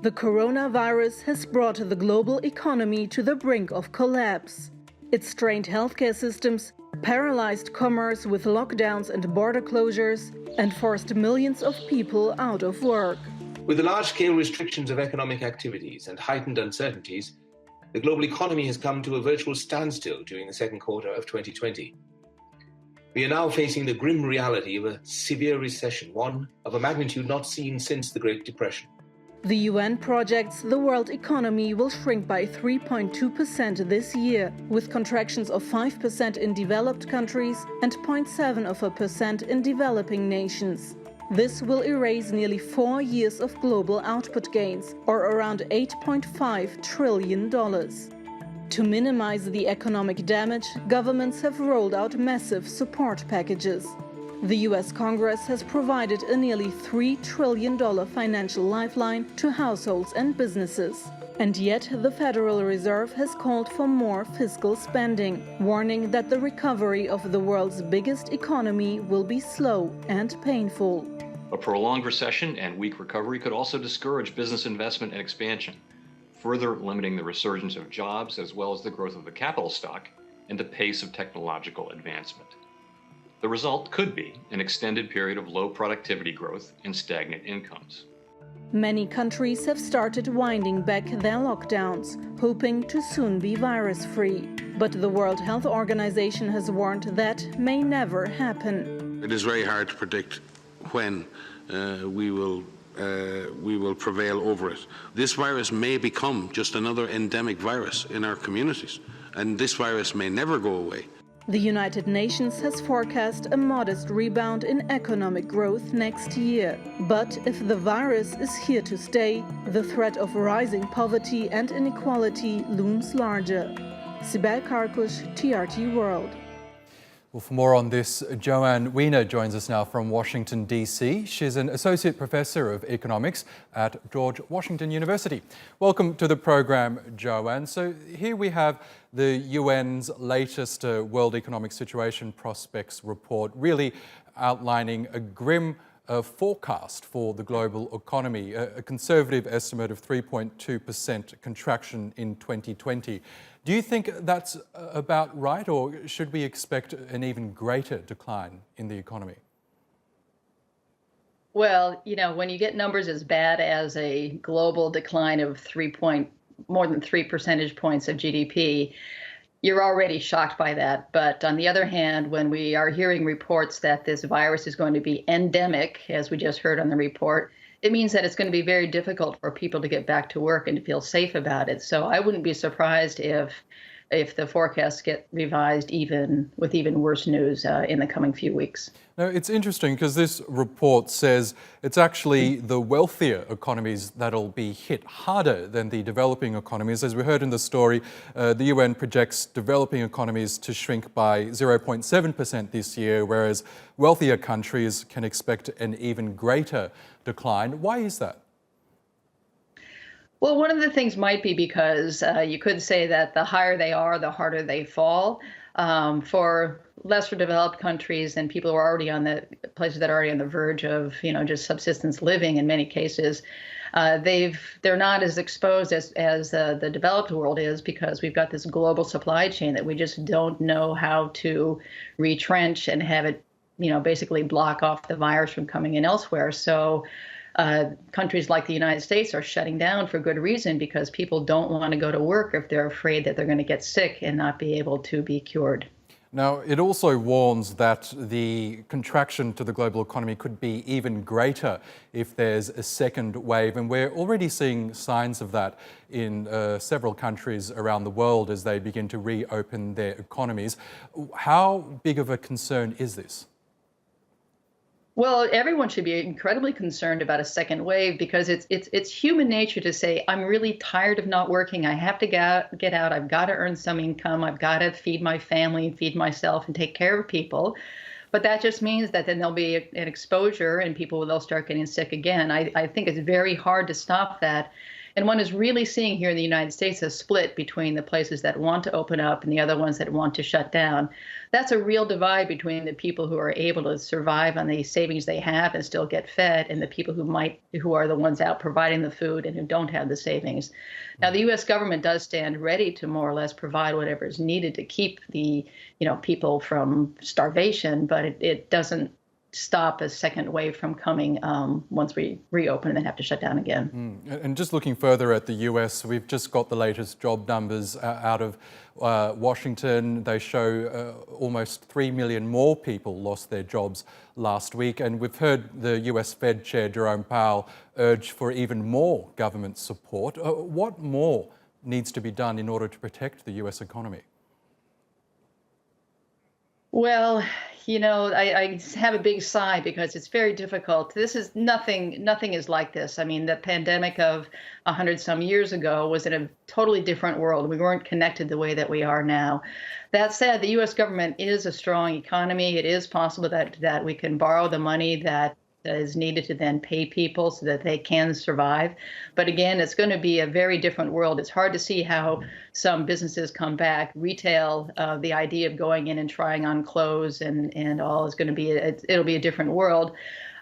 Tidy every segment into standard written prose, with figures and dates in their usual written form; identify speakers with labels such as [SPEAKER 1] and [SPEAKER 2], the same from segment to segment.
[SPEAKER 1] The coronavirus has brought the global economy to the brink of collapse. It strained healthcare systems, paralyzed commerce with lockdowns and border closures, and forced millions of people out of work.
[SPEAKER 2] With the large-scale restrictions of economic activities and heightened uncertainties, the global economy has come to a virtual standstill during the second quarter of 2020. We are now facing the grim reality of a severe recession, one of a magnitude not seen since the Great Depression.
[SPEAKER 1] The UN projects the world economy will shrink by 3.2% this year, with contractions of 5% in developed countries and 0.7% in developing nations. This will erase nearly 4 years of global output gains, or around $8.5 trillion. To minimize the economic damage, governments have rolled out massive support packages. The US Congress has provided a nearly $3 trillion financial lifeline to households and businesses. And yet the Federal Reserve has called for more fiscal spending, warning that the recovery of the world's biggest economy will be slow and painful.
[SPEAKER 3] A prolonged recession and weak recovery could also discourage business investment and expansion, further limiting the resurgence of jobs as well as the growth of the capital stock and the pace of technological advancement. The result could be an extended period of low productivity growth and stagnant incomes.
[SPEAKER 1] Many countries have started winding back their lockdowns, hoping to soon be virus-free. But the World Health Organization has warned that may never happen.
[SPEAKER 4] It is very hard to predict when we will prevail over it. This virus may become just another endemic virus in our communities, and this virus may never go away.
[SPEAKER 1] The United Nations has forecast a modest rebound in economic growth next year. But if the virus is here to stay, the threat of rising poverty and inequality looms larger. Sibel Karkus, TRT World.
[SPEAKER 5] Well, for more on this, Joann Weiner joins us now from Washington, D.C. She's an associate professor of economics at George Washington University. Welcome to the program, Joann. So here we have the UN's latest World Economic Situation Prospects report, really outlining a grim forecast for the global economy, a conservative estimate of 3.2% contraction in 2020. Do you think that's about right, or should we expect an even greater decline in the economy?
[SPEAKER 6] Well, when you get numbers as bad as a global decline of more than 3 percentage points of GDP, you're already shocked by that. But on the other hand, when we are hearing reports that this virus is going to be endemic, as we just heard on the report, it means that it's going to be very difficult for people to get back to work and to feel safe about it. So I wouldn't be surprised if the forecasts get revised with even worse news in the coming few weeks.
[SPEAKER 5] Now, it's interesting because this report says it's actually the wealthier economies that'll be hit harder than the developing economies. As we heard in the story, the UN projects developing economies to shrink by 0.7% this year, whereas wealthier countries can expect an even greater decline. Why is that?
[SPEAKER 6] Well, one of the things might be because you could say that the higher they are, the harder they fall. For lesser developed countries and people who are already places that are already on the verge of, just subsistence living in many cases, they're not as exposed as the developed world is, because we've got this global supply chain that we just don't know how to retrench and have it, basically block off the virus from coming in elsewhere. So countries like the United States are shutting down for good reason, because people don't want to go to work if they're afraid that they're going to get sick and not be able to be cured.
[SPEAKER 5] Now, it also warns that the contraction to the global economy could be even greater if there's a second wave, and we're already seeing signs of that in several countries around the world as they begin to reopen their economies. How big of a concern is this?
[SPEAKER 6] Well, everyone should be incredibly concerned about a second wave, because it's human nature to say, I'm really tired of not working. I have to get out. I've got to earn some income. I've got to feed my family and feed myself and take care of people. But that just means that then there'll be an exposure and they'll start getting sick again. I think it's very hard to stop that. And one is really seeing here in the United States a split between the places that want to open up and the other ones that want to shut down. That's a real divide between the people who are able to survive on the savings they have and still get fed, and the people who are the ones out providing the food and who don't have the savings. Now, the U.S. government does stand ready to more or less provide whatever is needed to keep the people from starvation, but it doesn't stop a second wave from coming once we reopen and then have to shut down again.
[SPEAKER 5] And just looking further at the US, we've just got the latest job numbers out of Washington. They show almost 3 million more people lost their jobs last week. And we've heard the US Fed Chair Jerome Powell urge for even more government support. What more needs to be done in order to protect the US economy?
[SPEAKER 6] Well, I have a big sigh because it's very difficult. This is nothing is like this. I mean, the pandemic of 100 some years ago was in a totally different world. We weren't connected the way that we are now. That said, the U.S. government is a strong economy. It is possible that we can borrow the money that is needed to then pay people so that they can survive. But again, it's going to be a very different world. It's hard to see how some businesses come back. Retail, the idea of going in and trying on clothes and all is going to be, it'll be a different world.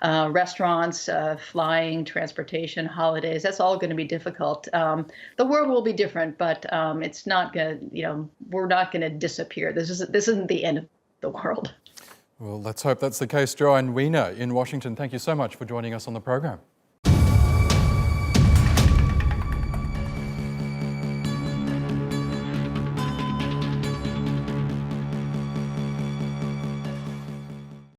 [SPEAKER 6] Restaurants, flying, transportation, holidays, that's all going to be difficult. The world will be different, but it's not going to, we're not going to disappear. This isn't the end of the world.
[SPEAKER 5] Well, let's hope that's the case. Joann Weiner in Washington, thank you so much for joining us on the program.